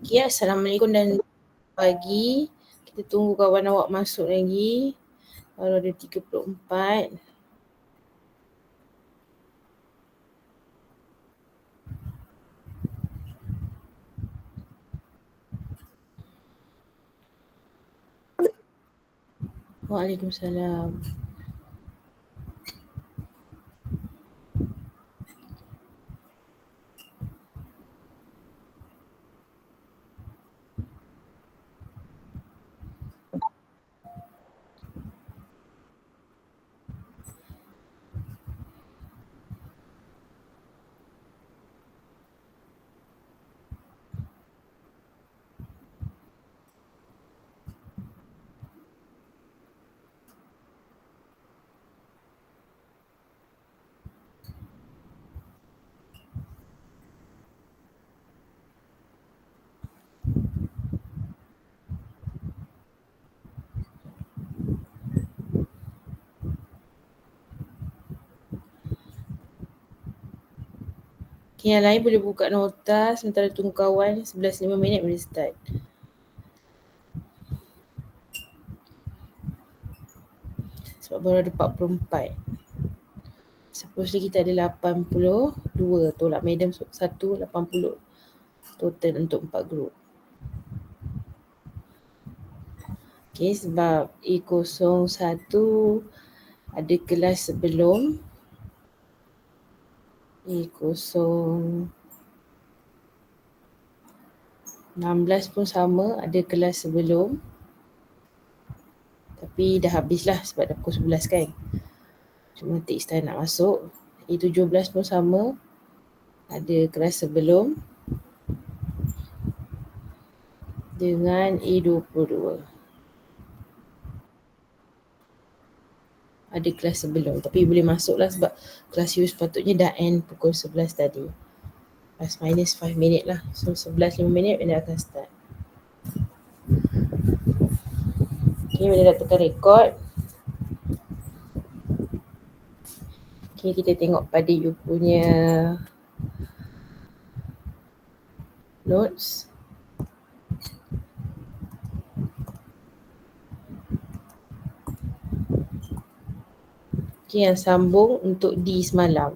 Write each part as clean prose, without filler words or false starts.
Okay, Assalamualaikum dan pagi. Kita tunggu kawan awak masuk lagi. Baru ada 34. Waalaikumsalam. Okay, yang lain boleh buka nota sementara tunggu kawan. 11:05 boleh start. Sebab baru ada 44. Supposedly kita ada 82. Tolak madam 1, 80. Total untuk 4 grup. Okay, sebab A01 ada kelas sebelum. A016 pun sama, ada kelas sebelum. Tapi dah habislah sebab dah pukul 11 kan. Cuma Tik Star nak masuk. A17 pun sama, ada kelas sebelum dengan A22. Ada kelas sebelum tapi boleh masuk lah sebab kelas you sepatutnya dah end pukul 11 tadi. Plus minus 5 minit lah. So 11:05 dia akan start. Okay, bila dah tekan record. Okay, kita tengok pada you punya notes. Okay, yang sambung untuk D semalam.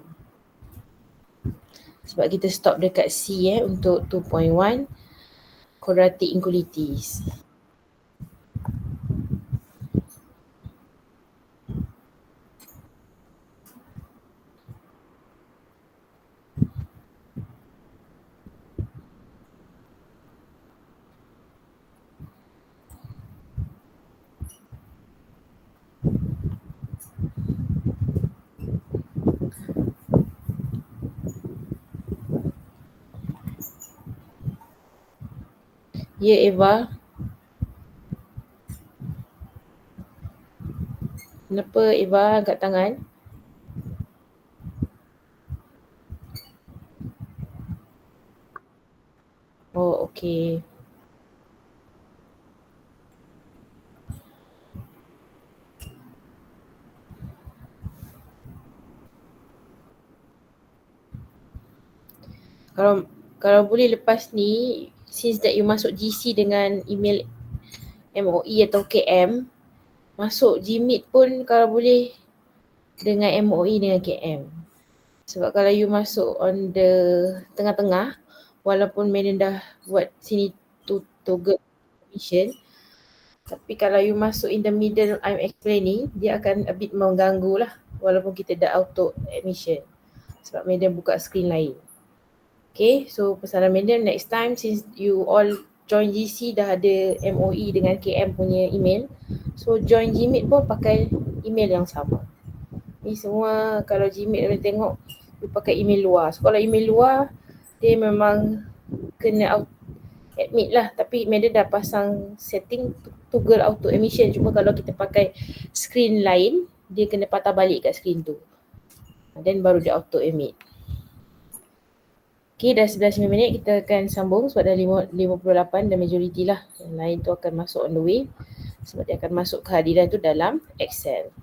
Sebab kita stop dekat C untuk 2.1 quadratic inequalities. Ya, Eva. Kenapa Eva angkat tangan? Oh, okay. Kalau boleh lepas ni, since that you masuk GC dengan email MOE atau KM, masuk Gmeet pun kalau boleh dengan MOE dengan KM. Sebab kalau you masuk on the tengah-tengah, walaupun Madam dah buat sini toggle admission, tapi kalau you masuk in the middle I'm explaining, dia akan a bit mengganggu lah walaupun kita dah auto admission. Sebab Madam buka screen lain. Okay, so pesanan Madam next time since you all join GC dah ada MOE dengan KM punya email, so join Gmeet pun pakai email yang sama. Ni semua kalau Gmeet boleh tengok you pakai email luar. So kalau email luar dia memang kena admit lah, tapi Madam dah pasang setting toggle auto admission. Cuma kalau kita pakai screen lain, dia kena patah balik kat screen tu, then baru dia auto admit. Okay, dah 11:05 kita akan sambung sebab dah 58 dan majoriti lah. Yang lain tu akan masuk on the way sebab dia akan masuk kehadiran tu dalam Excel.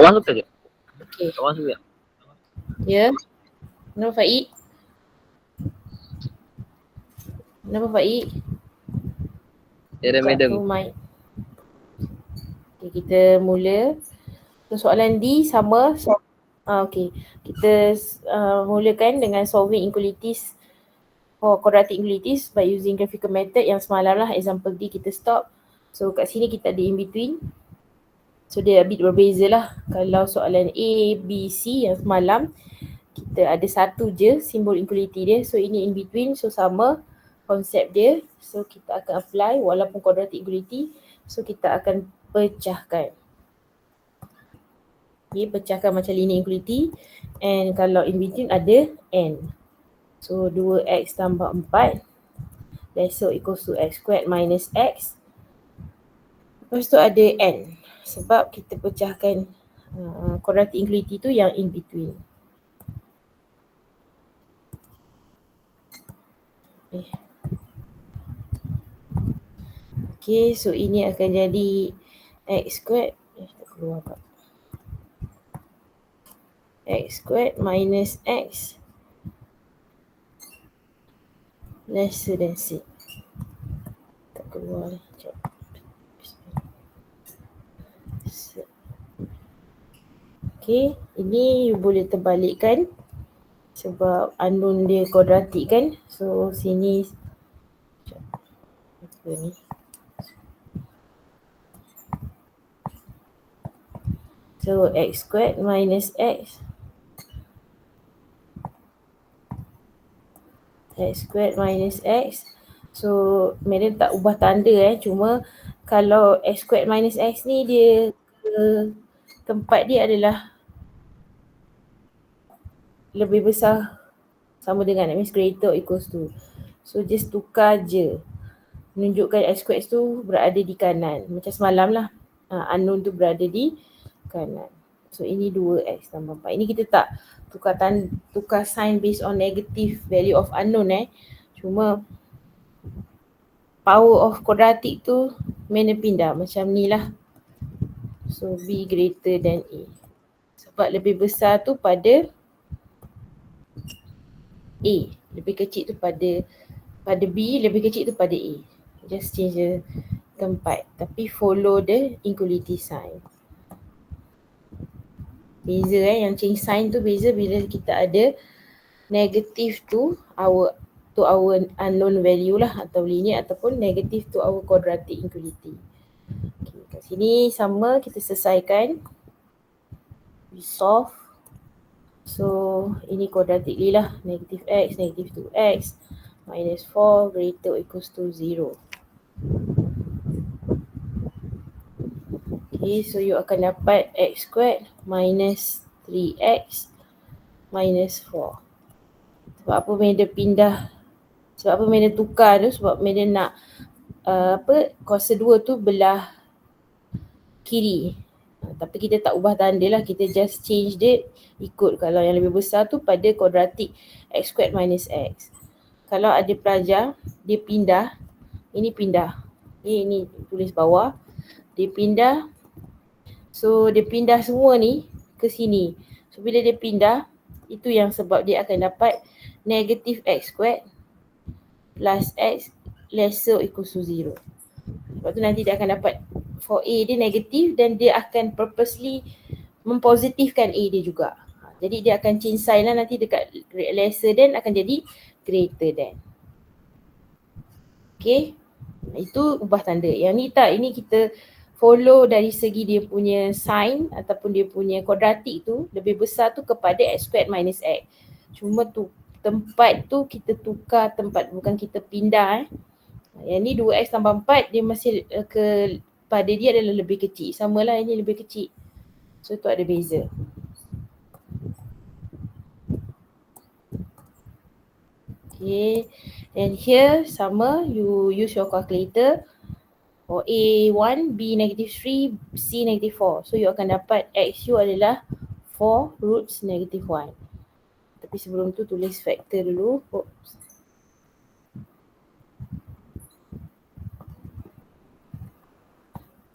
Masuk tak? Okay. Masuk tak? Ya. No, Faik? Kenapa Faik? Error Buka madam. tu mic. Okay, kita mula. So, soalan D sama. Okay. Kita mulakan dengan solving inequalities for quadratic inequalities by using graphical method yang semalam lah. Example D kita stop. So kat sini kita ada in between. So dia a bit berbeza lah. Kalau soalan A, B, C yang semalam, kita ada satu je simbol inequality dia. So ini in between, so sama konsep dia. So kita akan apply walaupun quadratic inequality. So kita akan pecahkan. Okay, pecahkan macam linear inequality. And kalau in between ada N. So 2x tambah 4. That's so equals to x squared minus x. Lepas tu ada N. Sebab kita pecahkan quadratic inequality tu yang in between. Okay, so ini akan jadi x squared. Tak keluar tak. X squared minus x lesser than c. Tak keluar ni. Okay, ini you boleh terbalikkan sebab unknown dia kuadratik kan. So sini apa ni? So x squared minus x squared minus x. So madam tak ubah tanda cuma kalau x squared minus x ni dia tempat dia adalah lebih besar sama dengan, that means greater or equals to. So just tukar je. Menunjukkan x squared tu berada di kanan. Macam semalam lah. Unknown tu berada di kanan. So ini 2x tambah 4. Ini kita tak tukar sign based on negative value of unknown Cuma power of quadratic tu mana pindah macam ni lah. So B greater than A. Sebab lebih besar tu pada A. Lebih kecil tu pada B, lebih kecil tu pada A. Just change the tempat. Tapi follow the inequality sign. Beza yang change sign tu beza bila kita ada negative to our unknown value lah atau linear ataupun negative to our quadratic inequality. Okay, kat sini sama kita selesaikan. We solve. So ini quadratically lah. Negative x, negative 2x minus 4 greater or equals to 0. Okay, so you akan dapat x squared minus 3x minus 4. Sebab apa Madam pindah? Sebab apa Madam tukar tu? Sebab Madam nak kuasa 2 tu belah kiri. Tapi kita tak ubah tanda lah. Kita just change dia ikut kalau yang lebih besar tu pada kuadratik x squared minus x. Kalau ada pelajar, dia pindah. Ini pindah. Ini tulis bawah. Dia pindah. So dia pindah semua ni ke sini. So bila dia pindah, itu yang sebab dia akan dapat negative x squared plus x lesser equals to 0. Sebab tu nanti dia akan dapat for A dia negatif dan dia akan purposely mempositifkan A dia juga. Jadi dia akan change sign lah nanti dekat lesser than akan jadi greater than. Okay. Itu ubah tanda. Yang ni tak, ini kita follow dari segi dia punya sign ataupun dia punya kuadratik tu lebih besar tu kepada x squared minus x. Cuma tu tempat tu kita tukar tempat, bukan kita pindah Yang ni 2x tambah 4 dia masih pada dia adalah lebih kecil. Samalah ini lebih kecil. So tu ada beza. Okay. And here sama, you use your calculator. For A1, B negative 3, C negative 4. So you akan dapat XU adalah 4 roots negative 1. Tapi sebelum tu tulis factor dulu. Oops.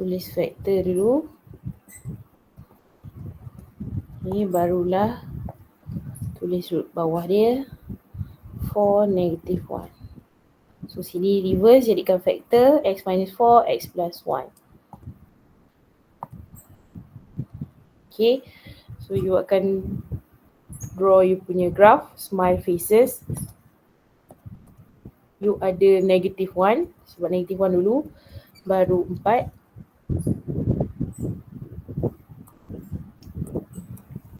Tulis factor dulu. Ni barulah tulis root bawah dia. 4 negative 1. So sini reverse jadikan factor x minus 4, x plus 1. Okay, so you akan draw you punya graph, smile faces. You ada negative 1, sebab negative 1 dulu, baru 4.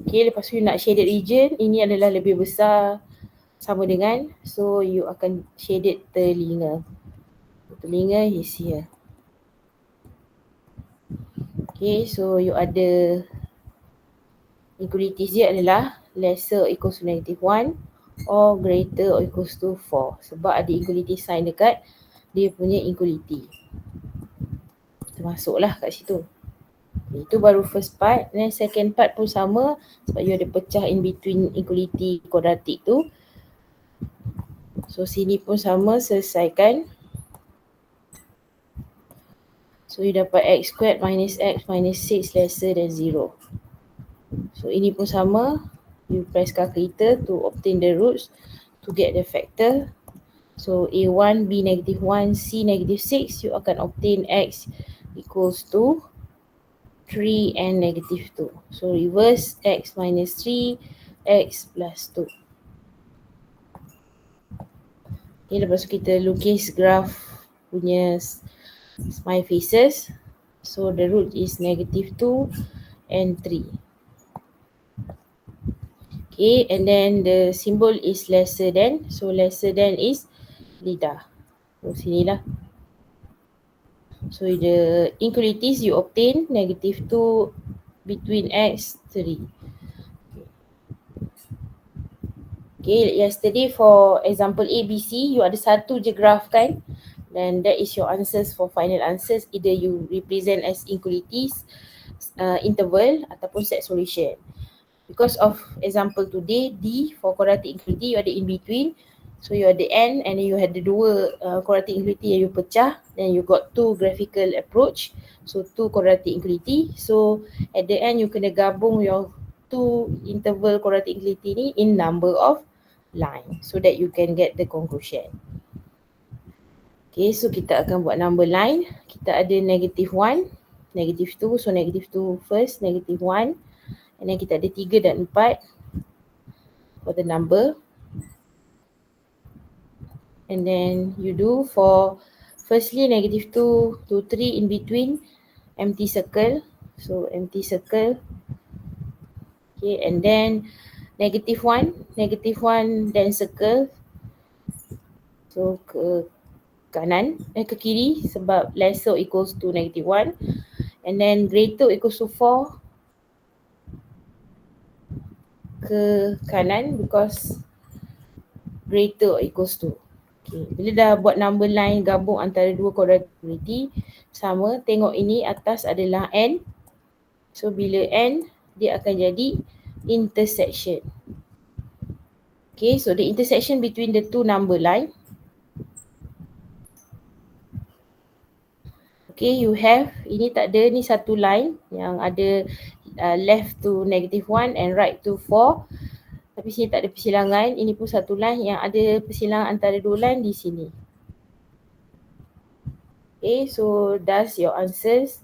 Okay, lepas tu you nak shaded region, ini adalah lebih besar sama dengan, so you akan shaded telinga. Telinga is here. Okay, so you ada inequalities dia adalah lesser or equals to negative 1 or greater or equals to 4. Sebab ada equality sign dekat dia punya inequality. Termasuklah kat situ. Itu baru first part. Dan second part pun sama sebab you ada pecah in between equality kuadratik tu. So sini pun sama, selesaikan. So you dapat x squared minus x minus 6 lesser than 0. So ini pun sama. You press calculator to obtain the roots to get the factor. So A1, B negative 1, C negative 6, you akan obtain x equals to 3 and negative 2. So reverse x minus 3, x plus 2. Okay, lepas tu kita lukis graph punya smile faces. So the root is negative 2 and 3. Okay, and then the symbol is lesser than. So lesser than is lidah. So sinilah. So the inequalities you obtain negative 2 between x 3. Okay, yesterday for example A, B, C, you ada satu je graph kan? Then that is your answers for final answers. Either you represent as inequalities, interval ataupun set solution. Because of example today, D for quadratic inequality, you ada in between. So you ada N and then you had the dua quadratic inequality yang you pecah. Then you got two graphical approach. So two quadratic inequality. So at the end you kena gabung your two interval quadratic inequality ni in number of line. So that you can get the conclusion. Okay, so kita akan buat number line. Kita ada negative 1, negative 2. So negative 2 first, negative 1. And then kita ada 3 dan 4 for the number. And then you do for firstly negative 2 to 3 in between empty circle. So empty circle. Okay, and then negative 1 then circle. So ke kanan, ke kiri sebab lesser equals to negative 1. And then greater equals to 4 ke kanan because greater equals to. Okay. Bila dah buat number line gabung antara dua quadratic inequality sama, tengok ini atas adalah N. So bila N, dia akan jadi intersection. Okay, so the intersection between the two number line. Okay, you have, ini tak ada, ni satu line yang ada left to negative 1 and right to 4. Tapi sini tak ada persilangan. Ini pun satu line yang ada persilangan antara dua line di sini. Okay, so that's your answers.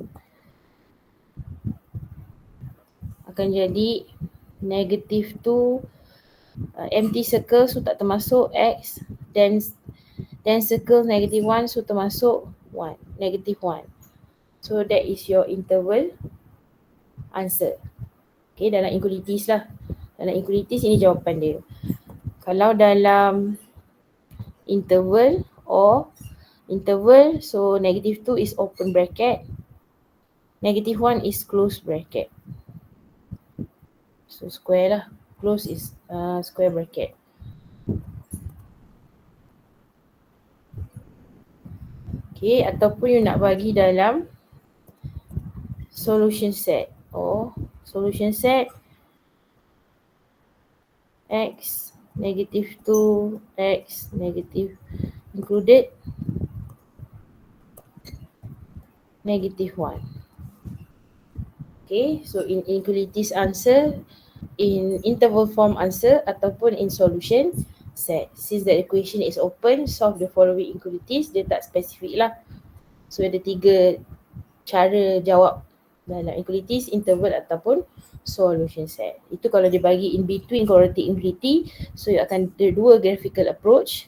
Akan jadi negative 2, empty circle so tak termasuk x. Then circle negative 1 so termasuk 1, negative 1. So that is your interval answer. Okay, dalam inequalities lah. Dalam inequalities ini jawapan dia. Kalau dalam interval or interval, so negative 2 is open bracket. Negative 1 is close bracket. So square lah. Close is square bracket. Okay, ataupun you nak bagi dalam solution set or solution set x negative 2, x negative included negative 1. Okay, so in inequalities answer, in interval form answer ataupun in solution, set. Since the equation is open, solve the following inequalities. Dia tak spesifik lah. So ada 3 cara jawab dalam inequalities, interval ataupun solution set. Itu kalau dia bagi in between quadratic inequality, so you akan ada 2 graphical approach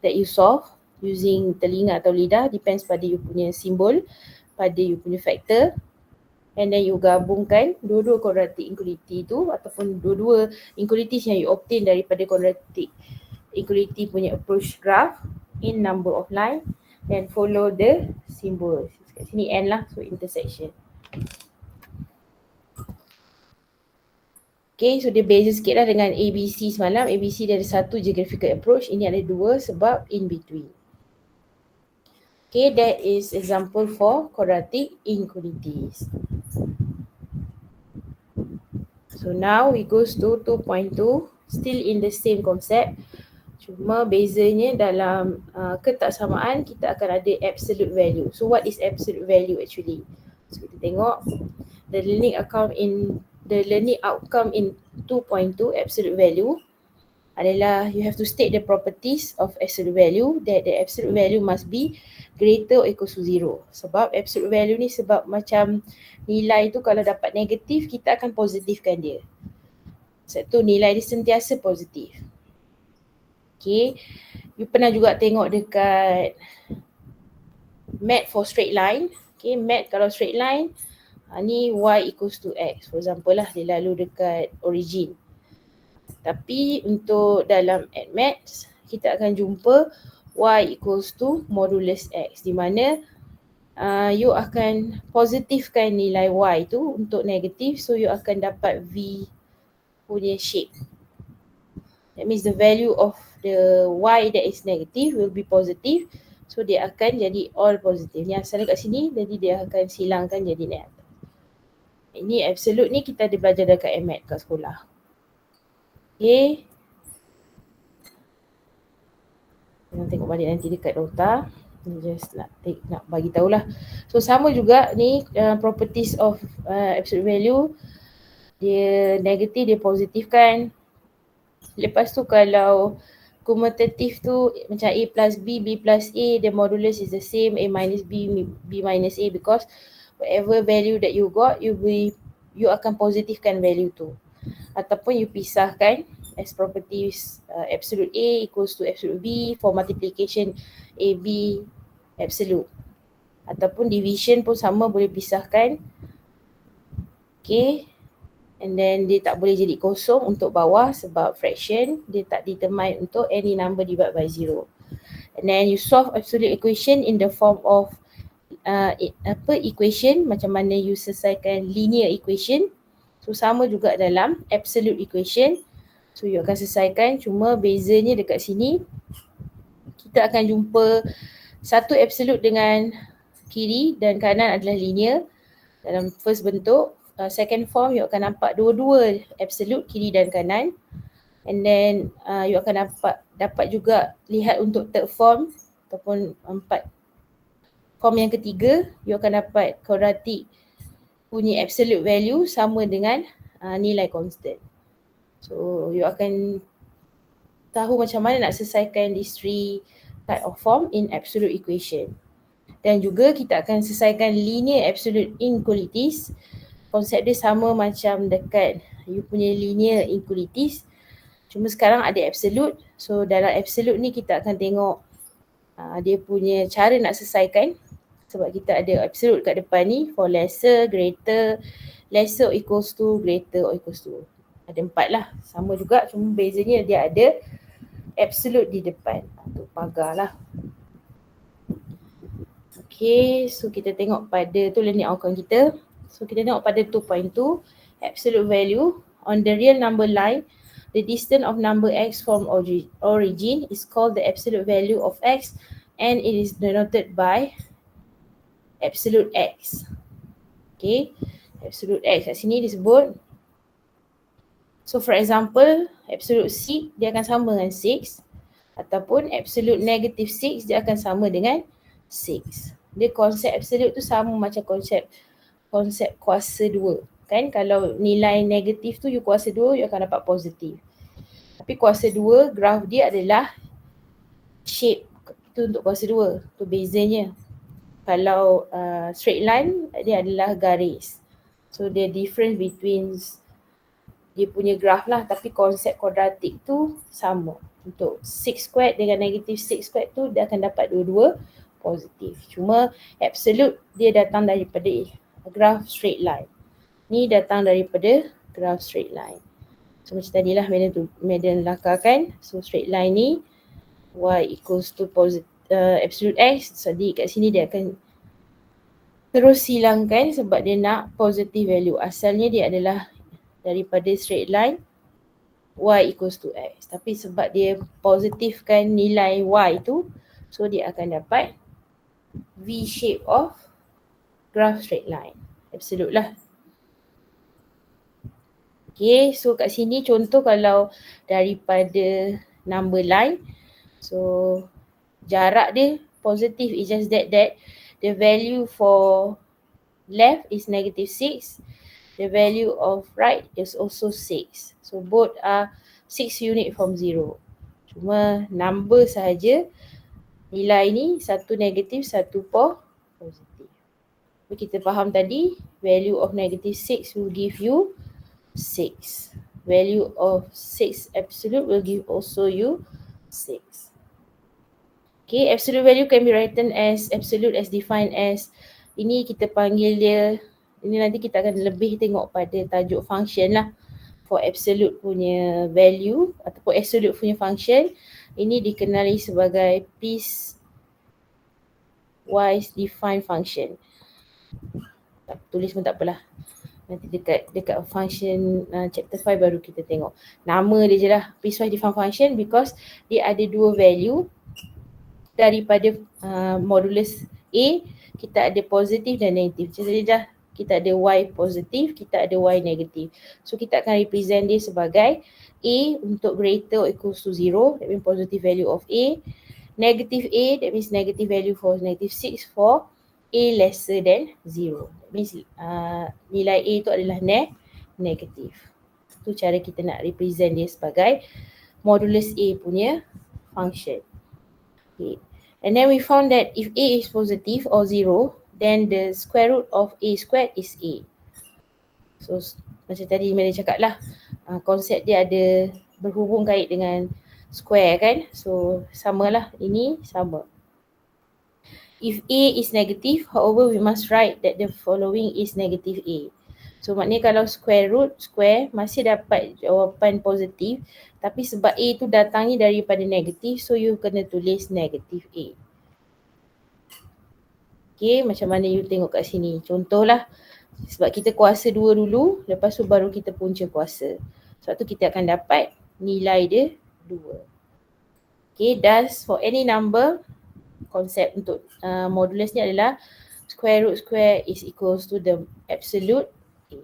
that you solve using telinga atau lidah, depends pada you punya simbol, pada you punya factor, and then you gabungkan dua-dua quadratic inequality tu ataupun dua-dua inequalities yang you obtain daripada quadratic equality punya approach graph in number of line, then follow the symbol. Kat sini N lah, so intersection. Okay, so dia beza sikit lah dengan ABC semalam. ABC dia ada satu je graphical approach, ini ada 2 sebab in between. Okay, that is example for quadratic inequalities. So now we goes to 2.2, still in the same concept. Cuma bezanya dalam ketaksamaan kita akan ada absolute value. So what is absolute value actually? So kita tengok the learning outcome in 2.2 absolute value adalah you have to state the properties of absolute value, that the absolute value must be greater or equal to 0. Sebab absolute value ni sebab macam nilai tu kalau dapat negatif kita akan positifkan dia. Sebab tu nilai dia sentiasa positif. Okay, you pernah juga tengok dekat math for straight line. Okay, math kalau straight line, ni y equals to x. For example lah, dia lalu dekat origin. Tapi untuk dalam maths, kita akan jumpa y equals to modulus x. Di mana you akan positifkan nilai y tu untuk negatif. So you akan dapat v punya shape. That means the value of the y that is negative will be positive. So dia akan jadi all positive. Ni asalnya kat sini, jadi dia akan silangkan jadi negatif. Ini absolute ni kita ada belajar dekat MAT kat sekolah. Okay. Jangan tengok balik nanti dekat Dota. Just nak bagi tahulah. So sama juga ni properties of absolute value. Dia negatif, dia positif kan. Lepas tu kalau commutative tu macam A plus B, B plus A, the modulus is the same, A minus B, B minus A, because whatever value that you got, you akan positifkan value tu. Ataupun you pisahkan as properties absolute A equals to absolute B, for multiplication AB absolute. Ataupun division pun sama, boleh pisahkan. Okay. And then dia tak boleh jadi kosong untuk bawah sebab fraction, dia tak determine untuk any number divided by 0. And then you solve absolute equation in the form of equation, macam mana you selesaikan linear equation. So sama juga dalam absolute equation. So you akan selesaikan, cuma bezanya dekat sini kita akan jumpa satu absolute dengan kiri dan kanan adalah linear dalam first bentuk. Second form you akan nampak dua-dua absolute kiri dan kanan, and then you akan dapat juga lihat untuk third form ataupun form yang ketiga, you akan dapat quadratic punya absolute value sama dengan nilai constant. So you akan tahu macam mana nak selesaikan these 3 type of form in absolute equation. Dan juga kita akan selesaikan linear absolute inequalities. Konsep dia sama macam dekat you punya linear inequalities, cuma sekarang ada absolute. So dalam absolute ni kita akan tengok dia punya cara nak selesaikan, sebab kita ada absolute kat depan ni for lesser, greater, lesser or equals to, greater or equals to. Ada 4 lah, sama juga, cuma bezanya dia ada absolute di depan. Tu pagar lah. Okay, so kita tengok pada tu learning outcome kita. So kita tengok pada 2.2, absolute value on the real number line, the distance of number x from origin is called the absolute value of x, and it is denoted by absolute x. Okay, absolute x kat sini disebut. So for example, absolute 6 dia akan sama dengan 6, ataupun absolute negative 6 dia akan sama dengan 6. Dia konsep absolute tu sama macam konsep kuasa 2. Kan kalau nilai negatif tu you kuasa 2, you akan dapat positif. Tapi Tapi kuasa 2 graf dia adalah shape. Itu untuk kuasa 2. Itu bezanya. Kalau straight line dia adalah garis. So the difference between dia punya graf lah, tapi konsep kuadratik tu sama. Untuk 6 squared dengan negative 6 squared tu dia akan dapat dua-dua positif. Cuma absolute dia datang daripada graf straight line. Ni datang daripada graf straight line. So macam tadilah Madam lakarkan. So straight line ni y equals to absolute x. Jadi kat sini dia akan terus hilangkan sebab dia nak positive value. Asalnya dia adalah daripada straight line y equals to x. Tapi sebab dia positifkan nilai y tu, so dia akan dapat V shape of graph straight line. Absolute lah. Okay, so kat sini contoh kalau daripada number line, so jarak dia positif, it's just that the value for left is negative 6, the value of right is also 6. So both are 6 unit from 0. Cuma number sahaja, nilai ni satu negatif, satu positif. Kita faham tadi, value of negative 6 will give you 6. Value of 6 absolute will give also you 6. Okay, absolute value can be written as absolute as defined as, ini kita panggil dia, ini nanti kita akan lebih tengok pada tajuk function lah. For absolute punya value ataupun absolute punya function, ini dikenali sebagai piecewise defined function. Tak tulis pun tak apalah. Nanti dekat function chapter 5 baru kita tengok. Nama dia je lah, piecewise defined function, because dia ada dua value daripada modulus A, kita ada positif dan negatif. Jadi dah kita ada y positif, kita ada y negatif. So kita akan represent dia sebagai A untuk greater or equals to 0, that means positive value of A. Negative A, that means negative value for negative 6 for A lesser than 0. That means nilai A itu adalah negatif. Itu cara kita nak represent dia sebagai modulus A punya function. Okay. And then we found that if A is positive or 0, then the square root of A squared is A. So macam tadi Mary cakap lah, konsep dia ada berhubung kait dengan square kan. So samalah, ini sama. If A is negative, however we must write that the following is negative A. So maknanya kalau square root square masih dapat jawapan positif, tapi sebab A tu datangnya daripada negatif, so you kena tulis negative A. Okay, macam mana you tengok kat sini. Contohlah, sebab kita kuasa 2 dulu, lepas tu baru kita punca kuasa. Sebab tu kita akan dapat nilai dia 2. Okay, thus for any number, konsep untuk modulus ni adalah square root square is equals to the absolute A.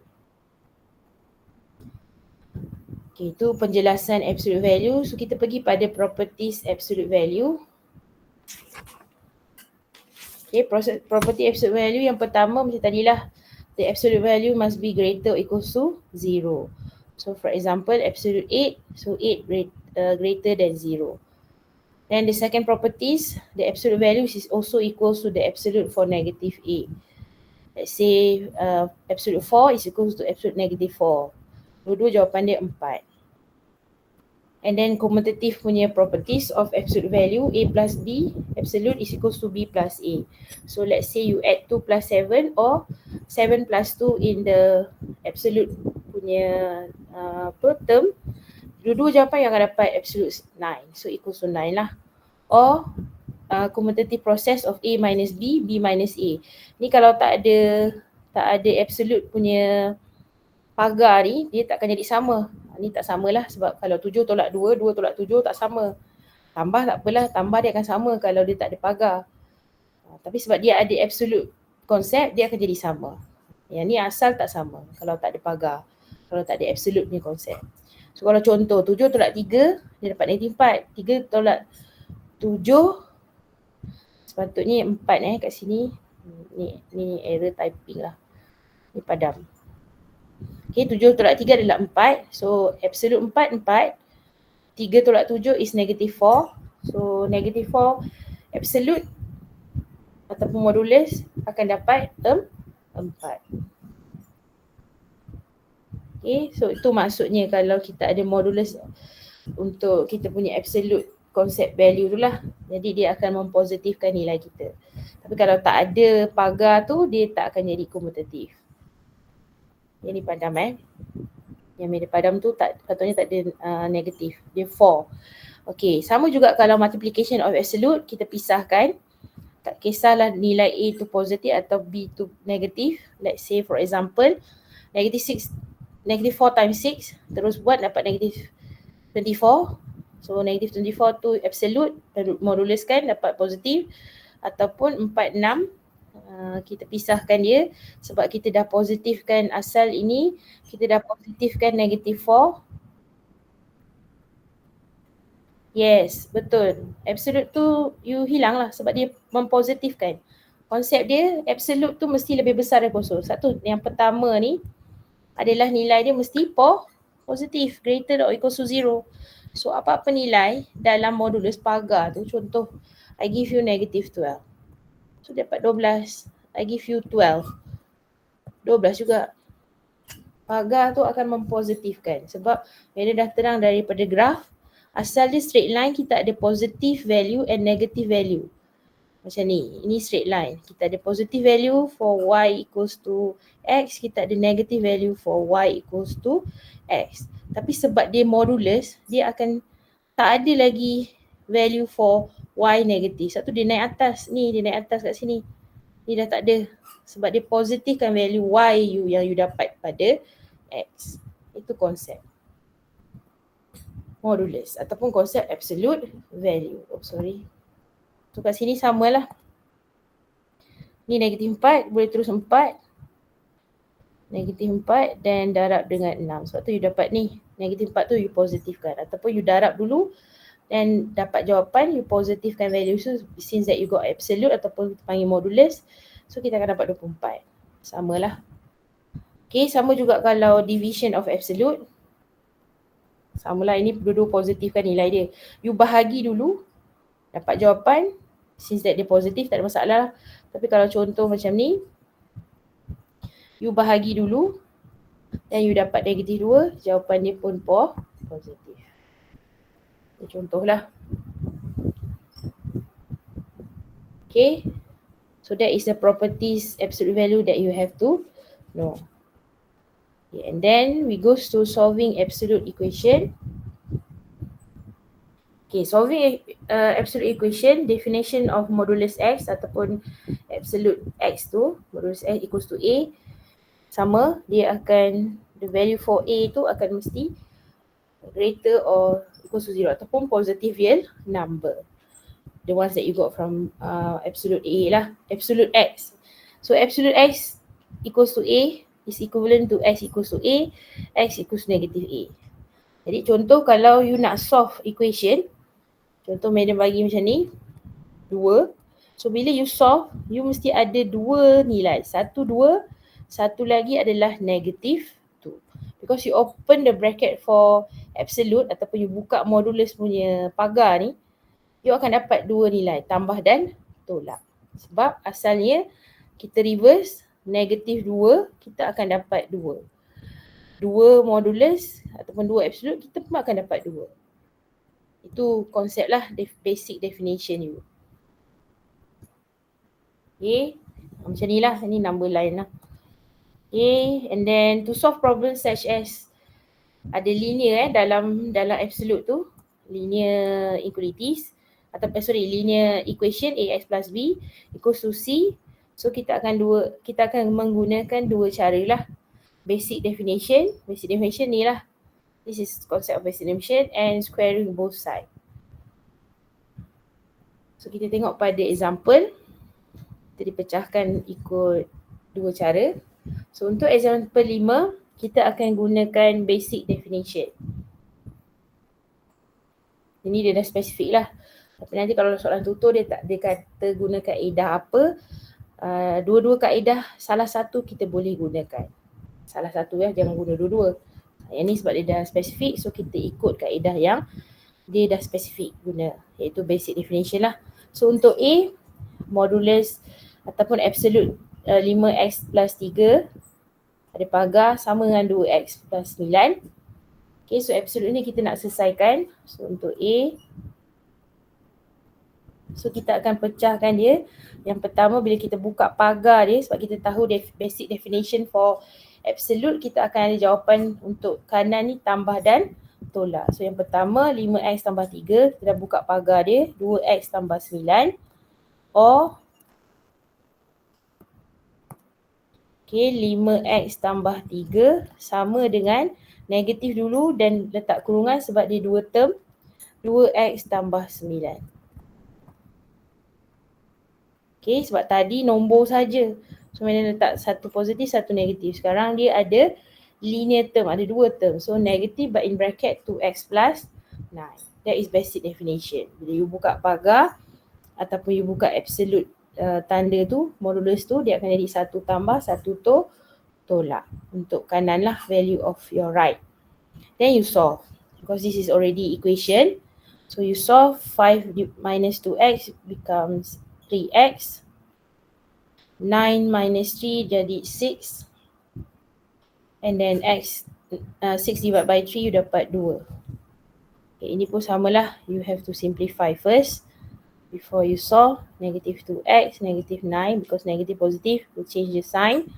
Okay, itu penjelasan absolute value. So kita pergi pada properties absolute value. Okay, property absolute value yang pertama macam tadilah, the absolute value must be greater or equals to 0. So for example, absolute 8, so 8 greater than 0. Then the second properties, the absolute value is also equals to the absolute for negative A. Let's say absolute 4 is equals to absolute negative 4. Dua-dua jawapan dia 4. And then commutative punya properties of absolute value, A plus B, absolute is equals to B plus A. So let's say you add 2 plus 7 or 7 plus 2 in the absolute punya term, dua-dua jawapan yang akan dapat absolute 9. So equals to 9 lah. Or commutative process of A minus B, B minus A. Ni kalau tak ada absolute punya pagar ni, dia tak akan jadi sama. Ni tak samalah sebab kalau 7 tolak 2, 2 tolak 7 tak sama. Tambah tak apalah, tambah dia akan sama kalau dia tak ada pagar. Tapi sebab dia ada absolute konsep, dia akan jadi sama. Yang ni asal tak sama kalau tak ada pagar, kalau tak ada absolute punya konsep. So kalau contoh 7 tolak 3, dia dapat negatif 4. 3 tolak 7, sepatutnya 4 kat sini. Ni error typing lah. Ni padam. Okay, 7 tolak 3 adalah 4. So absolute 4, 4. 3 tolak 7 is negative 4. So negative 4 absolute ataupun modulus akan dapat 4. Okay, so itu maksudnya kalau kita ada modulus untuk kita punya absolute concept value tu lah. Jadi dia akan mempositifkan nilai kita. Tapi kalau tak ada pagar tu, dia tak akan jadi komutatif. Yang ni padam Yang media padam tu patutnya tak ada negatif. Dia 4. Okay, sama juga kalau multiplication of absolute, kita pisahkan. Tak kisahlah nilai A tu positif atau B tu negatif. Let's say for example, negative 4 times 6, terus buat dapat negative 24. So negative 24 tu absolute, moduluskan dapat positif. Ataupun 46, kita pisahkan dia sebab kita dah positifkan asal ini, kita dah positifkan negative 4. Yes, betul. Absolute tu you hilang lah sebab dia mempositifkan. Konsep dia absolute tu mesti lebih besar dari kosong. Satu, yang pertama ni adalah nilai dia mesti positif, greater or equal to 0. So apa-apa nilai dalam modulus pagar tu, contoh I give you negative 12. So dapat 12. I give you 12. 12 juga. Pagar tu akan mempositifkan sebab dia dah terang daripada graf. Asal dia straight line, kita ada positive value and negative value. Macam ni, ini straight line. Kita ada positive value for y equals to x, kita ada negative value for y equals to x. Tapi sebab dia modulus, dia akan tak ada lagi value for y negative. Satu dia naik atas, ni dia naik atas kat sini. Ni dah tak ada. Sebab dia positifkan value y yang you dapat pada x. Itu konsep modulus ataupun konsep absolute value. So kat sini samalah. Ni negatif 4, boleh terus 4. Negatif 4 dan darab dengan 6. Sebab tu you dapat ni. Negatif 4 tu you positifkan. Ataupun you darab dulu dan dapat jawapan, you positifkan value. So since that you got absolute ataupun kita panggil modulus, so kita akan dapat 24. Samalah. Okay, sama juga kalau division of absolute. Samalah, ini dua-dua positifkan nilai dia. You bahagi dulu, dapat jawapan. Since that dia positif, tak ada masalah. Tapi kalau contoh macam ni, you bahagi dulu dan you dapat negatif 2, jawapan dia pun positif. Contohlah. Okay. So that is the properties absolute value that you have to know. Okay, and then we go to solving absolute equation. Okay, solving absolute equation, definition of modulus x ataupun absolute x tu, modulus x equals to A, sama, dia akan, the value for A tu akan mesti greater or equals to 0 ataupun positive real number. The ones that you got from absolute A lah, absolute x. So absolute x equals to A is equivalent to x equals to A, x equals to negative A. Jadi contoh kalau you nak solve equation, contoh madam bagi macam ni, 2. So bila you solve, you mesti ada 2 nilai. 1, 2. Satu lagi adalah negative 2. Because you open the bracket for absolute ataupun you buka modulus punya pagar ni, you akan dapat 2 nilai, tambah dan tolak. Sebab asalnya kita reverse, negative 2, kita akan dapat 2. 2 modulus ataupun 2 absolute, kita pun akan dapat 2. Itu konsep lah, basic definition you. Okay, macam ni lah, ni number line lah. Okay, and then to solve problems such as ada linear dalam absolute tu, linear inequalities atau linear equation ax plus b equals to c. So kita akan menggunakan dua cara lah. Basic definition ni lah. This is concept of basic definition and squaring both sides. So kita tengok pada example. Kita dipecahkan ikut dua cara. So untuk example 5, kita akan gunakan basic definition. Ini dia dah spesifik lah. Tapi nanti kalau soalan tutur dia kata guna kaedah apa. Dua-dua kaedah, salah satu kita boleh gunakan. Salah satu jangan guna dua-dua. Yang ni sebab dia dah spesifik, so kita ikut kaedah yang dia dah spesifik guna, iaitu basic definition lah. So untuk A, modulus ataupun absolute 5x plus 3 ada pagar sama dengan 2x plus 9. Okay, so absolute ni kita nak selesaikan. So untuk A, so kita akan pecahkan dia. Yang pertama bila kita buka pagar dia, sebab kita tahu basic definition for absolute, kita akan ada jawapan untuk kanan ni tambah dan tolak. So yang pertama 5x tambah 3, kita dah buka pagar dia, 2x tambah 9 or 5x tambah 3 sama dengan negatif dulu dan letak kurungan sebab dia dua term, 2x tambah 9. Okay, sebab tadi nombor saja. So mana letak satu positif, satu negatif. Sekarang dia ada linear term, ada dua term. So negative but in bracket 2x plus 9. That is basic definition. Bila you buka pagar ataupun you buka absolute tanda tu, modulus tu, dia akan jadi 1 tambah 1 tolak. Untuk kanan lah value of your right. Then you solve. Because this is already equation. So you solve 5 minus 2x becomes 3x. 9 minus 3 jadi 6. And then x 6 divided by 3 you dapat 2. Okay, ini pun samalah. You have to simplify first before you solve. Negative 2x, negative 9 because negative positive will change the sign.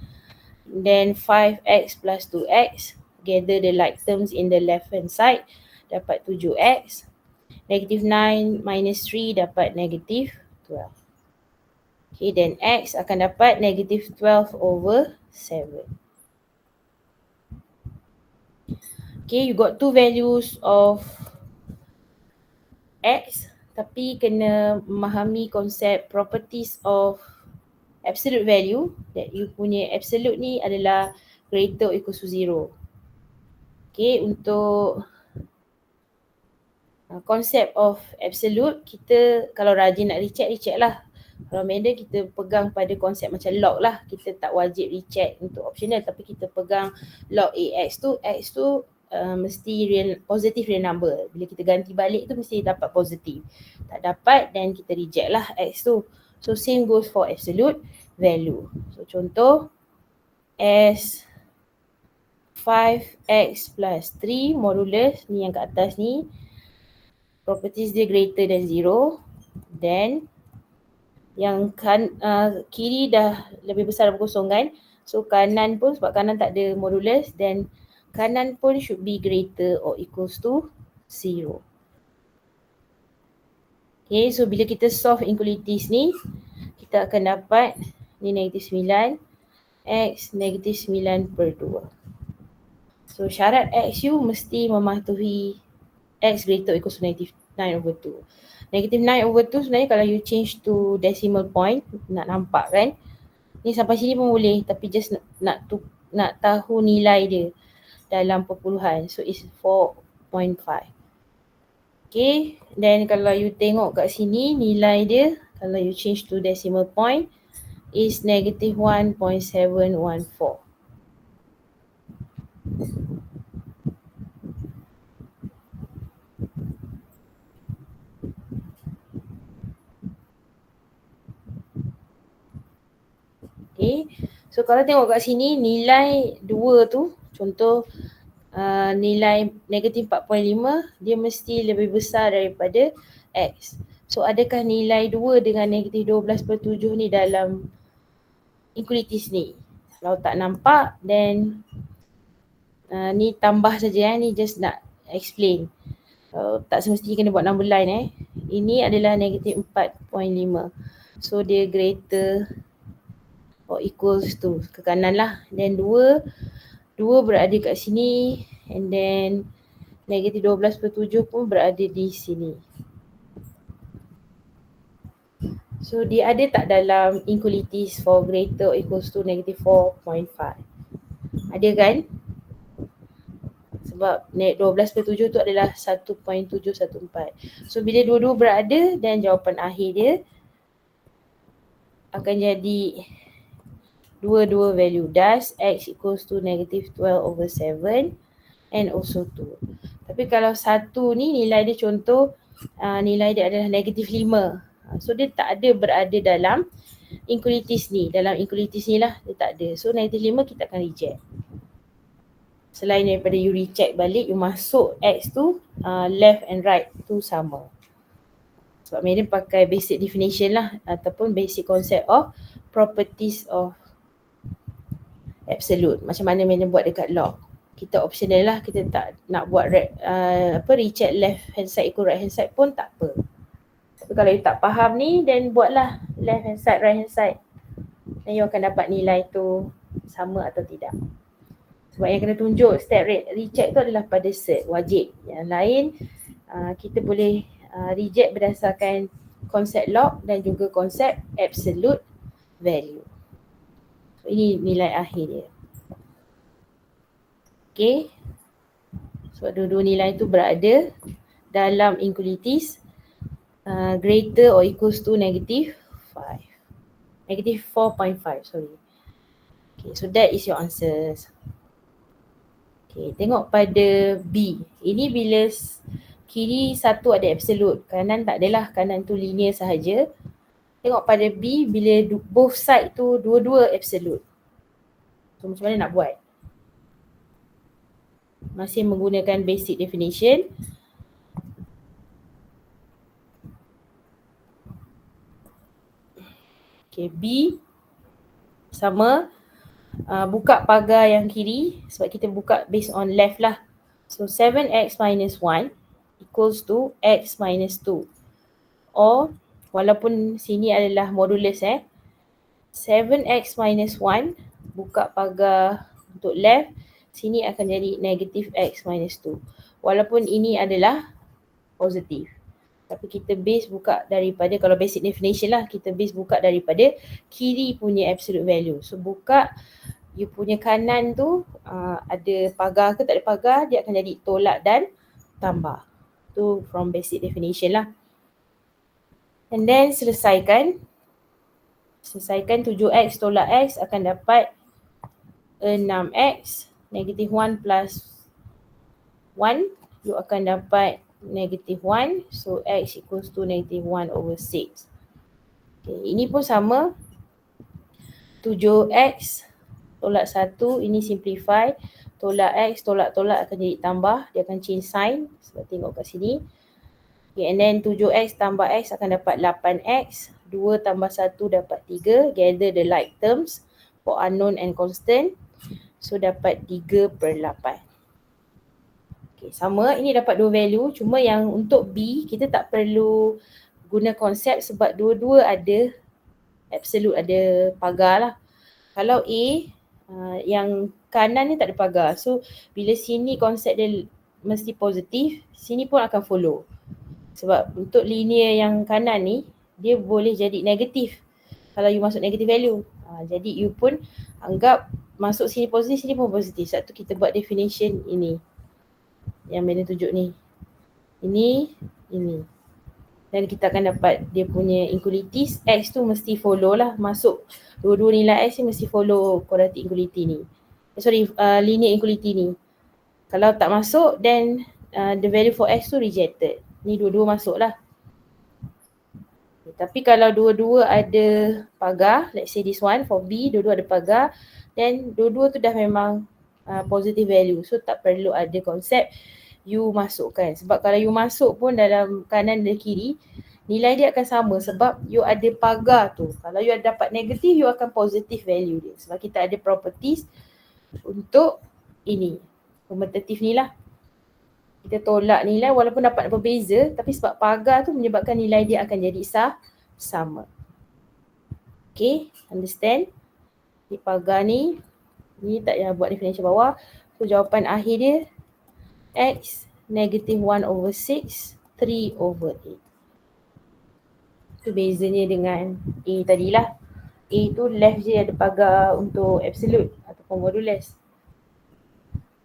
Then 5x plus 2x. Gather the like terms in the left hand side. Dapat 7x. Negative 9 minus 3 dapat negative 12. Okay, then x akan dapat negative 12 over 7. Okay, you got two values of x, tapi kena memahami konsep properties of absolute value, that you punya absolute ni adalah greater or equal to 0. Okay, untuk konsep of absolute, kita kalau rajin nak recheck lah. Kalau manual kita pegang pada konsep macam log lah. Kita tak wajib recheck untuk optional, tapi kita pegang log AX tu, X tu mesti positive real number. Bila kita ganti balik tu mesti dapat positif. Tak dapat then kita reject lah X tu. So same goes for absolute value. So contoh as 5x plus 3 modulus ni yang kat atas ni, properties dia greater than 0, then yang kiri dah lebih besar daripada kosong kan. So kanan pun, sebab kanan tak ada modulus, then kanan pun should be greater or equals to 0. Okay, so bila kita solve inequalities ni, kita akan dapat ni negatif 9, x negatif 9 per 2. So syarat XU mesti mematuhi x greater or equals to negative 9 over 2. Negative 9 over 2 sebenarnya kalau you change to decimal point, nak nampak kan. Ni sampai sini pun boleh, tapi just nak tahu nilai dia dalam perpuluhan. So it's 4.5. Okay, then kalau you tengok kat sini nilai dia, kalau you change to decimal point, is negative 1.714. Okay, so kalau tengok kat sini nilai 2 tu, contoh nilai negatif 4.5, dia mesti lebih besar daripada X. So adakah nilai 2 dengan negatif 12/7 ni dalam inequalities ni? Kalau tak nampak, then ni tambah saja ni just nak explain. Tak semestinya kena buat number line Ini adalah negatif 4.5. So dia greater or equals to ke kanan lah. Then 2 berada kat sini, and then negatif 12/7 pun berada di sini. So dia ada tak dalam inequalities for greater or equals to negative 4.5? Ada kan? Sebab 12/7 tu adalah 1.714. So bila dua-dua berada, dan jawapan akhir dia akan jadi dua-dua value. Thus x equals to negative 12 over 7 and also 2. Tapi kalau 1 ni nilai dia contoh nilai dia adalah negatif 5. So dia tak ada berada dalam inequalities ni. Dalam inequalities ni lah dia tak ada. So negatif 5 kita akan reject. Selain daripada you recheck balik, you masuk X tu left and right tu sama. Sebab Madam pakai basic definition lah ataupun basic concept of properties of absolute. Macam mana Madam buat dekat log. Kita optional lah, kita tak nak buat recheck left hand side equal right hand side pun tak apa. Tapi kalau you tak faham ni, then buatlah left hand side, right hand side. Dan you akan dapat nilai tu sama atau tidak. Sebab yang kena tunjuk step rate recheck tu adalah pada set, wajib. Yang lain kita boleh reject berdasarkan konsep log dan juga konsep absolute value. So, ini nilai akhir dia. Okay. Sebab dua-dua nilai tu berada dalam inequalities greater or equals to negative 5. Negative 4.5, sorry. Okay, so that is your answers. Okay, tengok pada B. Ini bila kiri satu ada absolute, kanan tak adalah, kanan tu linear sahaja. Tengok pada B bila both side tu dua-dua absolute. So macam mana nak buat? Masih menggunakan basic definition. Okay, B sama. Buka pagar yang kiri sebab kita buka based on left lah. So 7x minus 1 equals to x minus 2. Or walaupun sini adalah modulus 7x minus 1 buka pagar untuk left, sini akan jadi negative x minus 2. Walaupun ini adalah positif. Tapi kita base buka daripada, kalau basic definition lah, kita base buka daripada kiri punya absolute value. So buka you punya kanan tu ada pagar ke tak ada pagar, dia akan jadi tolak dan tambah. Tu from basic definition lah. And then selesaikan 7x tolak x akan dapat 6x negative 1 plus 1, you akan dapat negative 1. So x equals to negative 1 over 6. Okay, ini pun sama. 7x tolak 1, ini simplify. Tolak x, tolak-tolak akan jadi tambah. Dia akan change sign. Sebab tengok kat sini. Okay, and then 7x tambah x akan dapat 8x. 2 tambah 1 dapat 3. Gather the like terms for unknown and constant. So dapat 3/8. Okay, sama, ini dapat dua value. Cuma yang untuk B, kita tak perlu guna konsep sebab dua-dua ada absolute, ada pagar lah. Kalau A, yang kanan ni tak ada pagar. So, bila sini konsep dia mesti positif, sini pun akan follow. Sebab untuk linear yang kanan ni, dia boleh jadi negatif kalau you masuk negative value. Jadi you pun anggap masuk sini positif, sini pun positif. Sebab tu kita buat definition ini. Yang Madam tunjuk ni. Ini. Dan kita akan dapat dia punya inequalities. X tu mesti follow lah. Masuk dua-dua nilai X ni mesti follow quadratic inequality ni. Linear inequality ni. Kalau tak masuk, then the value for X tu rejected. Ni dua-dua masuk lah. Tapi kalau dua-dua ada pagar, let's say this one for B, dua-dua ada pagar, then dua-dua tu dah memang positive value. So tak perlu ada konsep you masukkan. Sebab kalau you masuk pun dalam kanan dan kiri, nilai dia akan sama sebab you ada pagar tu. Kalau you ada dapat negatif, you akan positive value dia. Sebab kita ada properties untuk ini. Kompetitif ni lah. Kita tolak nilai walaupun dapat berbeza, tapi sebab pagar tu menyebabkan nilai dia akan jadi sama. Okay, understand? Di pagar ni tak payah buat definition bawah. So jawapan akhir dia X negative 1 over 6, 3 over 8. Itu bezanya dengan A tadilah. A tu left je ada pagar untuk absolute ataupun modulus.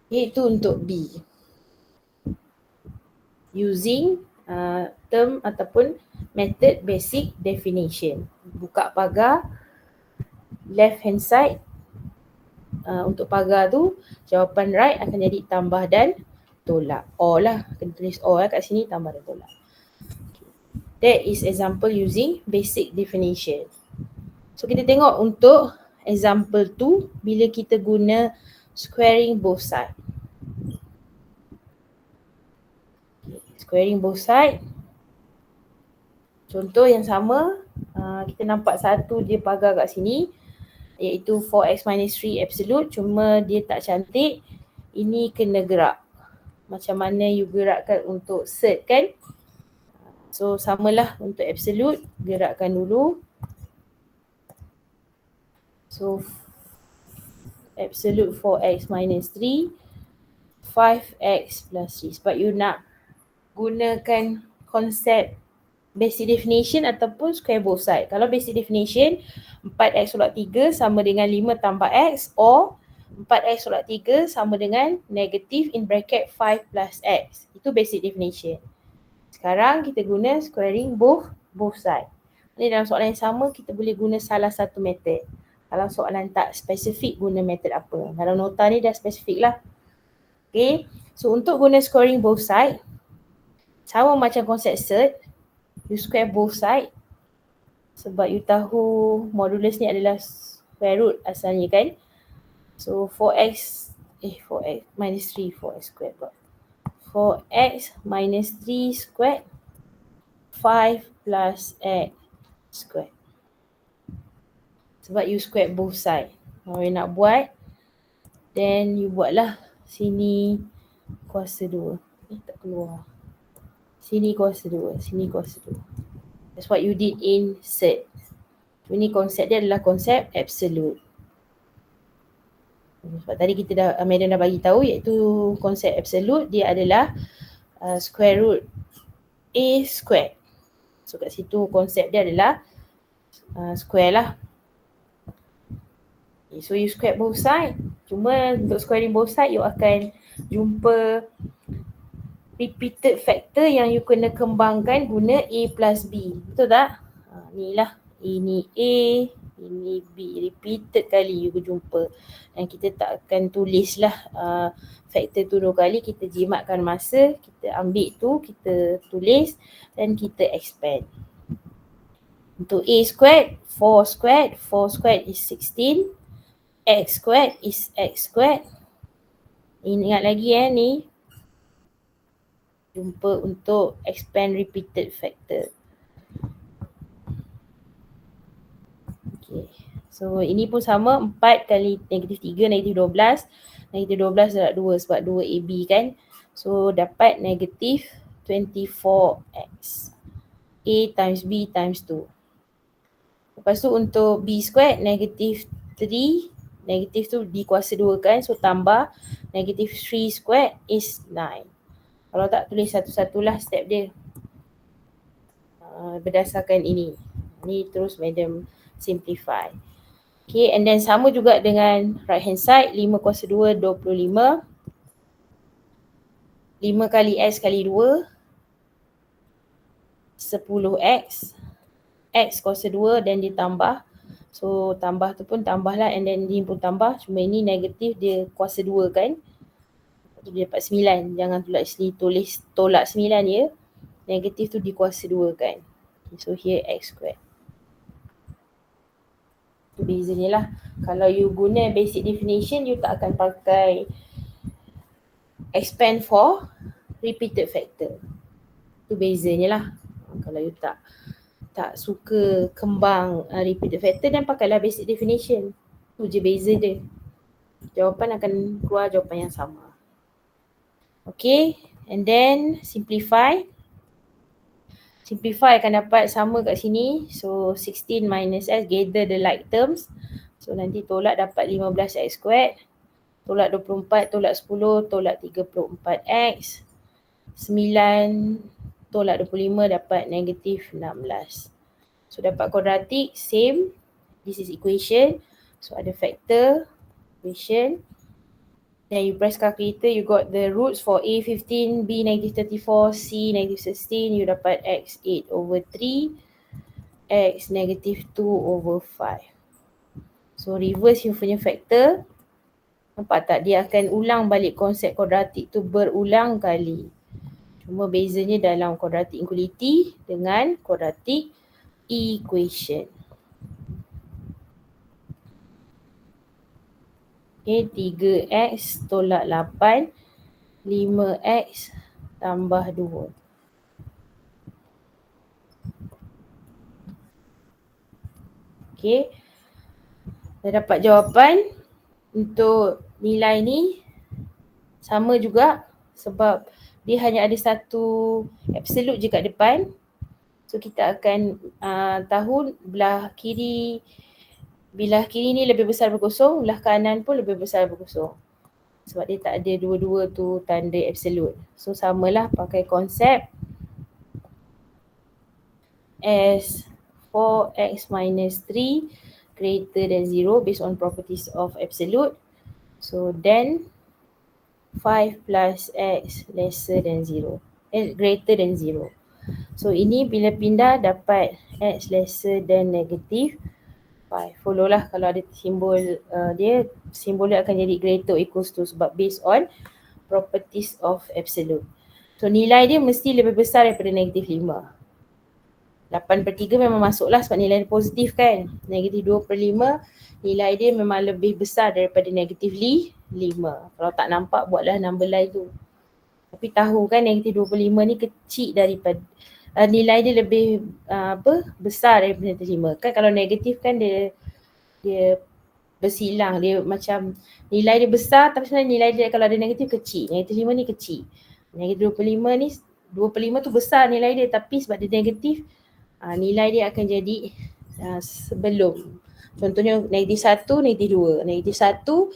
Iaitu untuk B. Using term ataupun method basic definition. Buka pagar, left hand side. Untuk pagar tu, jawapan right akan jadi tambah dan tolak. Or lah, kena tulis or lah kat sini, tambah dan tolak. That is example using basic definition. So kita tengok untuk example 2 bila kita guna squaring both side. Squaring both side. Contoh yang sama, kita nampak satu dia pagar kat sini iaitu 4x minus 3 absolute, cuma dia tak cantik. Ini kena gerak. Macam mana you gerakkan untuk set kan? So samalah untuk absolute, gerakkan dulu. So absolute 4x minus 3, 5x plus 3. Sebab you nak gunakan konsep basic definition ataupun square both side. Kalau basic definition, 4x tolak 3 sama dengan 5 tambah x, or 4x tolak 3 sama dengan negative in bracket 5 plus x. Itu basic definition. Sekarang kita guna squaring both side. Ini dalam soalan yang sama kita boleh guna salah satu method. Kalau soalan tak spesifik guna method apa. Dalam nota ni dah spesifik lah. Okay. So untuk guna squaring both side, sama macam konsep set, you square both side. Sebab you tahu modulus ni adalah square root asalnya kan. So 4x minus 3, 4x squared. 4x minus 3 squared, 5 plus x squared. Sebab you square both side. Kalau you nak buat, then you buatlah sini kuasa 2. Tak keluar. Sini kuasa 2, sini kuasa 2. That's what you did in set. Ini konsep dia adalah konsep absolute. Sebab tadi kita dah, Madam dah bagi tahu iaitu konsep absolute dia adalah square root a squared. So kat situ konsep dia adalah square lah. Okay, so you square both side. Cuma untuk squaring both side you akan jumpa repeated factor yang you kena kembangkan guna A plus B. Betul tak? Ni lah. Ini A, ini B. Repeated kali you jumpa. Dan kita tak akan tulis lah factor tu 2 kali. Kita jimatkan masa, kita ambil tu, kita tulis dan kita expand. Untuk A squared, 4 squared. 4 squared is 16. X squared is X squared. Ingat lagi ni. Jumpa untuk expand repeated factor. Okay. So ini pun sama, 4 kali negatif 3, negatif 12. Negatif 12 darab 2 sebab 2AB kan. So dapat negatif 24x. A times B times 2. Lepas tu untuk B squared, negatif 3. Negatif tu dikuasa 2 kan. So tambah negatif 3 squared is 9. Kalau tak tulis satu-satulah step dia. Berdasarkan ini. Ni terus Madam simplify. Okay, and then sama juga dengan right hand side. 5 kuasa 2, 25. 5 kali x kali 2. 10x. X kuasa 2 dan ditambah. So tambah tu pun tambah lah, and then ni pun tambah. Cuma ini negatif dia kuasa 2 kan. Dia dapat 9. Jangan tulis tolak 9 ya. Negatif tu dikuasa 2 kan. So here x squared. Itu bezanya lah. Kalau you guna basic definition, you tak akan pakai expand for repeated factor. Itu bezanya lah. Kalau you tak suka kembang repeated factor, dan pakailah basic definition. Itu je beza dia. Jawapan akan keluar jawapan yang sama. Okay, and then simplify. Simplify akan dapat sama kat sini. So 16 minus x, gather the like terms. So nanti tolak dapat 15x squared. Tolak 24, tolak 10, tolak 34x. 9 tolak 25 dapat negatif 16. So dapat kuadratik, same. This is equation. So ada factor, equation. Then you press calculator, you got the roots for A 15, B negative 34, C negative 16. You dapat X 8 over 3, X negative 2 over 5. So reverse you punya factor. Nampak tak? Dia akan ulang balik konsep kuadratik tu berulang kali. Cuma bezanya dalam quadratic inequality dengan quadratic equation. Okay, 3x tolak 8, 5x tambah 2. Okay, dah dapat jawapan. Untuk nilai ni sama juga sebab dia hanya ada satu absolute je kat depan. So kita akan tahu belah kiri ni lebih besar berkosong, belah kanan pun lebih besar berkosong. Sebab dia tak ada dua-dua tu tanda absolute. So samalah pakai konsep as 4x minus 3 greater than 0 based on properties of absolute. So then 5 plus x lesser than 0, greater than 0. So ini bila pindah dapat x lesser than negative 5. Follow lah kalau ada simbol dia, simbol dia akan jadi greater or equals to sebab based on properties of absolute. So nilai dia mesti lebih besar daripada negatif 5. 8/3 memang masuk lah sebab nilai dia positif kan. Negatif 2/5 nilai dia memang lebih besar daripada negatif 5. Kalau tak nampak buatlah number line tu. Tapi tahu kan negatif 2/5 ni kecil daripada nilai dia lebih besar daripada negatif 5. Kan kalau negatif kan dia bersilang, dia macam nilai dia besar tapi sebenarnya nilai dia kalau ada negatif kecil. Negatif 5 ni kecil. Negatif 2/5 ni 2/5 tu besar nilai dia tapi sebab dia negatif nilai dia akan jadi sebelum. Contohnya negatif 1, negatif 2. Negatif 1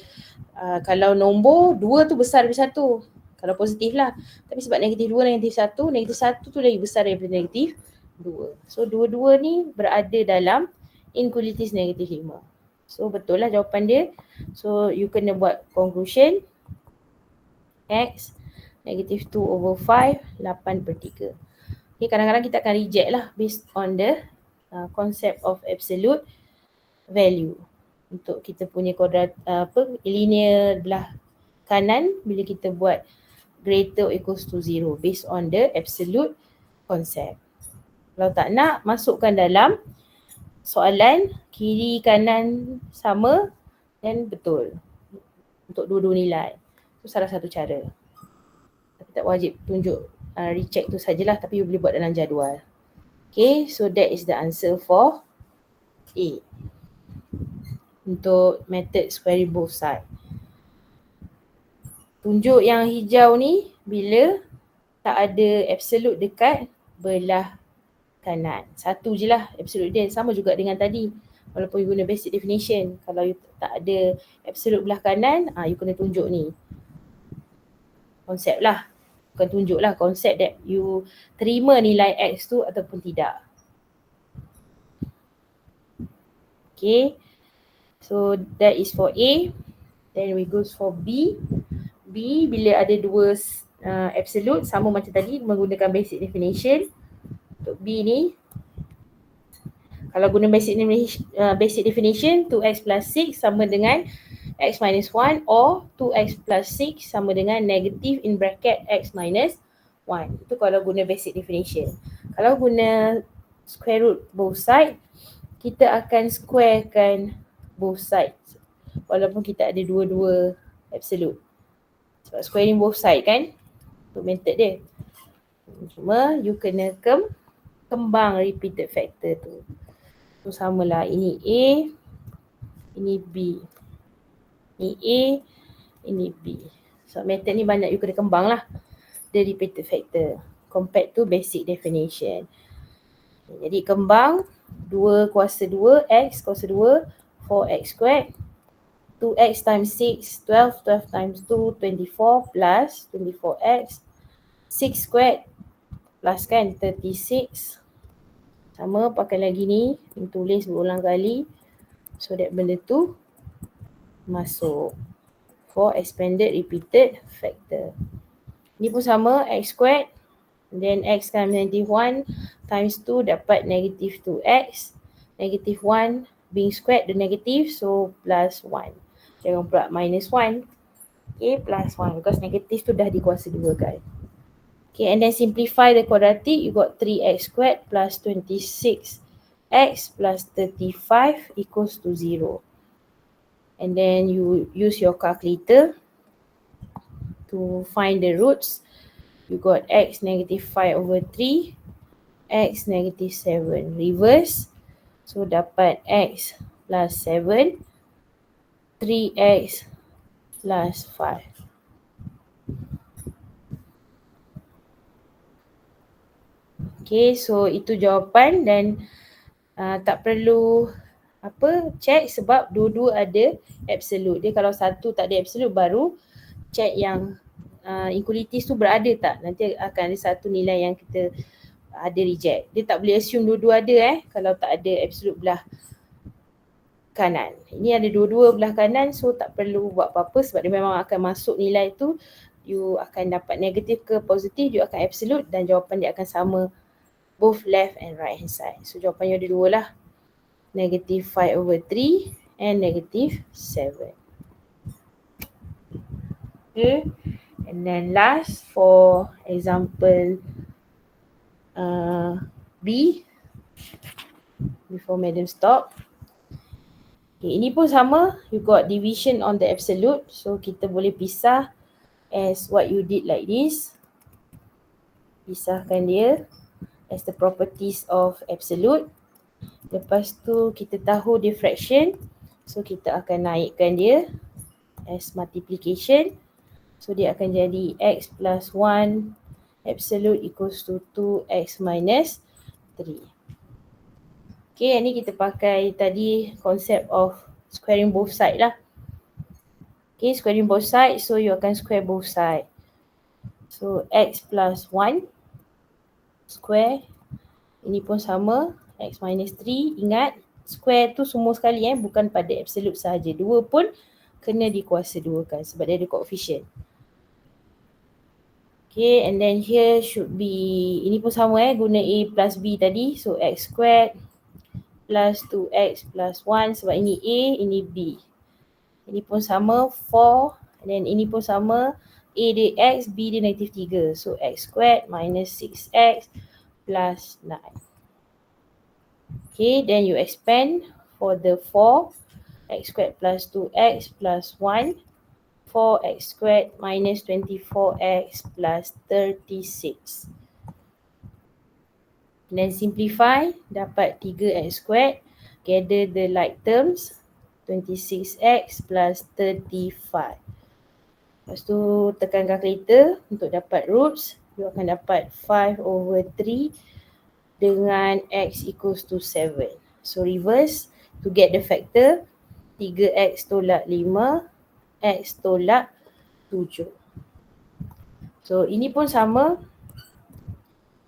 kalau nombor 2 tu besar daripada 1. Kalau positif lah. Tapi sebab negatif 2, negatif 1, negatif 1 tu lagi besar daripada negatif 2. So dua-dua ni berada dalam inequalities negatif 5. So betul lah jawapan dia. So you kena buat conclusion. X negatif 2/5, 8/3. Okay, kadang-kadang kita akan reject lah based on the concept of absolute value. Untuk kita punya kuadrat linear belah kanan bila kita buat greater or equals to 0 based on the absolute concept. Kalau tak nak, masukkan dalam soalan kiri kanan sama dan betul untuk dua-dua nilai. Itu salah satu cara. Tapi tak wajib tunjuk recheck tu sajalah, tapi you boleh buat dalam jadual. Okay, so that is the answer for A. Untuk method squaring both side. Tunjuk yang hijau ni bila tak ada absolute dekat belah kanan. Satu je lah absolute dia. Sama juga dengan tadi. Walaupun you guna basic definition. Kalau you tak ada absolute belah kanan, you kena tunjuk ni. Konsep lah. Bukan tunjuk lah, konsep that you terima nilai X tu ataupun tidak. Okay. So that is for A. Then we go for B. B bila ada dua absolute sama macam tadi menggunakan basic definition. Untuk B ni, kalau guna basic definition 2x plus 6 sama dengan x minus 1 or 2x plus 6 sama dengan negative in bracket x minus 1. Itu kalau guna basic definition. Kalau guna square root both side, kita akan squarekan both sides walaupun kita ada dua-dua absolute. Sebab squaring both side kan, tu method dia. Cuma you kena kembang repeated factor tu. So samalah, ini A, ini B. Ini A, ini B. So method ni banyak you kena kembang lah the repeated factor compared to basic definition. Jadi kembang 2 kuasa 2, X kuasa 2, 4x squared. 2x times 6, 12, 12 times 2, 24 plus 24x. 6 squared plus kan 36. Sama pakai lagi ni, tulis berulang kali. So that benda tu masuk for expanded repeated factor. Ni pun sama, x squared. Then x times negative 1 times 2 dapat negative 2x. Negative 1 being squared the negative, so plus 1. Jangan pula minus 1. Okay, plus 1 because negatif tu dah dikuasa 2 kan. Okay, and then simplify the quadratic. You got 3x squared plus 26x plus 35 equals to 0. And then you use your calculator to find the roots. You got x negative 5 over 3, x negative 7. Reverse. So dapat x plus 7, 3x plus 5. Okay, so itu jawapan dan tak perlu check sebab dua-dua ada absolute. Dia kalau satu tak ada absolute baru check yang equalities tu berada tak. Nanti akan ada satu nilai yang kita ada reject. Dia tak boleh assume dua-dua ada kalau tak ada absolute belah kanan. Ini ada dua-dua belah kanan, so tak perlu buat apa-apa sebab dia memang akan masuk nilai tu. You akan dapat negatif ke positif, you akan absolute dan jawapan dia akan sama both left and right hand side. So jawapannya ada dua lah. Negative 5 over 3 and negative 7. Okay. And then last for example B, before madam stop. Okay, ini pun sama. You got division on the absolute. So kita boleh pisah as what you did like this. Pisahkan dia as the properties of absolute. Lepas tu kita tahu dia fraction. So kita akan naikkan dia as multiplication. So dia akan jadi x plus 1 absolute equals to 2x minus 3. Okay, ni kita pakai tadi konsep of squaring both side lah. Okay, squaring both side. So you akan square both side. So x plus 1 square. Ini pun sama. X minus 3. Ingat, square tu semua sekali bukan pada absolute sahaja. 2 pun kena dikuasa 2 kan sebab dia ada coefficient. Okay, and then here should be, ini pun sama guna A plus B tadi. So x squared plus 2x plus 1 sebab ini A, ini B. Ini pun sama 4 and then ini pun sama A dia x, B dia negative 3. So x squared minus 6x plus 9. Okay, then you expand for the 4, x squared plus 2x plus 1, 4x squared minus 24x plus 36. Then simplify, dapat 3x squared, gather the like terms, 26x plus 35. Lepas tu tekan calculator untuk dapat roots, you akan dapat 5 over 3 dengan x equals to 7. So reverse to get the factor, 3x tolak 5, x tolak 7. So ini pun sama,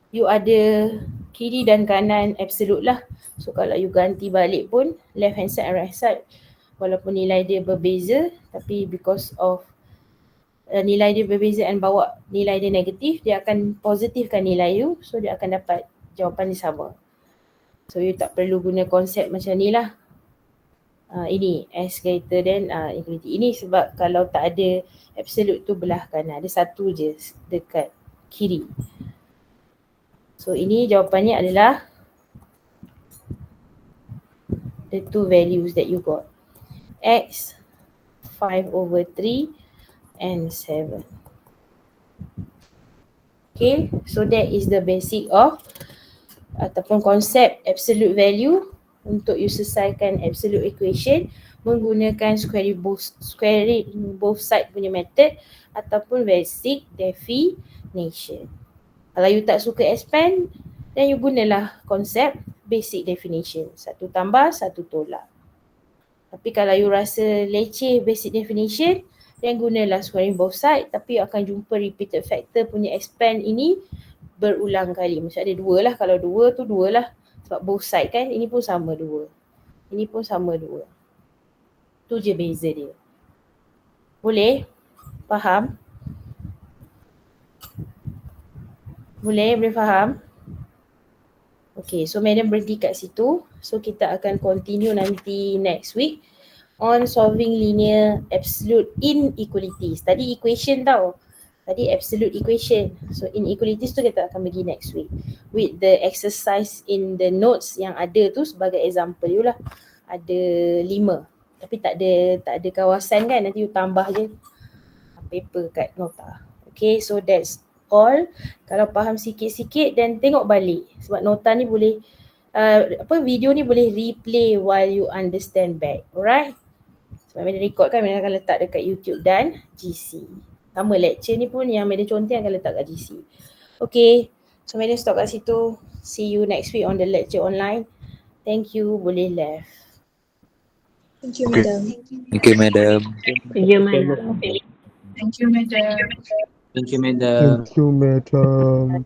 you ada kiri dan kanan absolute lah. So kalau you ganti balik pun left hand side and right side, walaupun nilai dia berbeza, tapi because of nilai dia berbeza and bawa nilai dia negatif, dia akan positifkan nilai you. So dia akan dapat jawapan dia sama. So you tak perlu guna konsep macam ni lah. Ini S greater than equality. Ini sebab kalau tak ada absolute tu belah kanan, ada satu je dekat kiri. So ini jawapannya adalah the two values that you got. X 5 over 3 and 7. Okay, so that is the basic of ataupun konsep absolute value untuk you selesaikan absolute equation menggunakan squaring both side punya method ataupun basic definition. Kalau you tak suka expand, then you gunalah konsep basic definition. Satu tambah, satu tolak. Tapi kalau you rasa leceh basic definition, then gunalah squaring both side. Tapi you akan jumpa repeated factor punya expand ini berulang kali. Maksud ada dua lah. Kalau dua tu dua lah. Sebab both side kan, ini pun sama dua. Ini pun sama dua. Tu je beza dia. Boleh? Faham? Boleh faham? Okay, so madam berhenti kat situ. So kita akan continue nanti next week on solving linear absolute inequalities. Tadi equation tau. Tadi absolute equation. So inequalities tu kita akan bagi next week. With the exercise in the notes yang ada tu sebagai example you lah. Ada 5. Tapi tak ada kawasan kan. Nanti you tambah je paper kat nota. Okay, so that's all. Kalau faham sikit-sikit dan tengok balik. Sebab nota ni boleh video ni boleh replay while you understand back. Alright? Sebab Madam record kan, Madam akan letak dekat YouTube dan GC. Sama lecture ni pun yang Madam conteng akan letak kat GC. Okay, so Madam stop kat situ. See you next week on the lecture online. Thank you, boleh left. Thank you, madam. Thank you, madam. Thank you, madam. Thank you, madam. Thank you, madam. Thank you, madam.